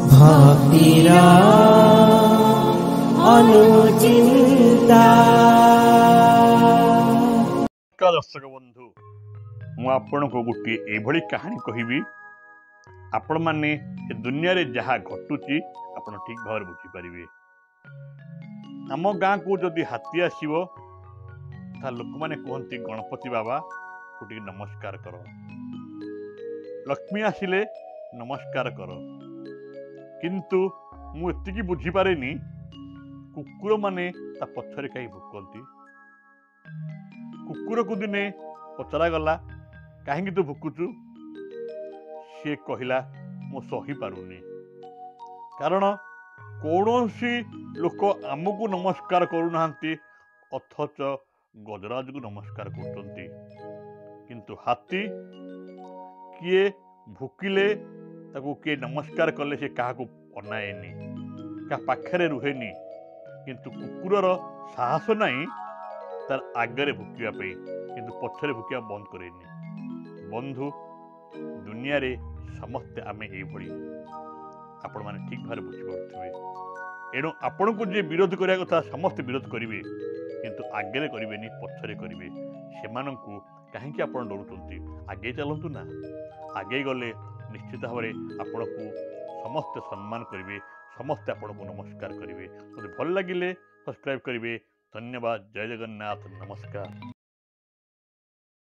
भक्तिर अनुचिंता। दर्शक बंधु मुझे गोटे एभली कहानी कहबी आपण माने दुनिया रे जहाँ घटुची आपण ठीक भाव बुझीपारे। आम गाँ को जदि हाथी आसो लोक मैंने कहते गणपति बाबा को नमस्कार कर, लक्ष्मी आसिले नमस्कार कर, किंतु मुझे बुझीपारे कुकुर माने ता पछरे कहीं भुकती। कुकुर को दिने पचरा गला कहीं तो भुकुचु, सी कहला मु सही पारुनी, कारण कौन सी लोक आमको नमस्कार करूना अथच गजराज को नमस्कार करते। किंतु हाथी किए भुकिले ताको किए नमस्कार कले से क्या अनाएनी, क्या पाखरे रुहेनी, किंतु कुकुरर साहस नहीं तार आगरे भुकिया किंतु पछरे भुकिया बंद करेनी। बंधु दुनिया रे समस्ते आमे एभली आपण माने ठीक भाव बुझीपे। एणु आपण को जे विरोध करिया कथा समस्त विरोध करिवे, किंतु आगे करिवेनी पछरे करिवे। सेमानंकु काहेकि आपण डरुचंती? आगे चलंतु ना, आगे गले निश्चित भाव आपण को समस्त सम्मान करिवे, समस्त आपण को नमस्कार करिवे। भल लगिले सब्सक्राइब करिवे। धन्यवाद। जय जगन्नाथ। नमस्कार।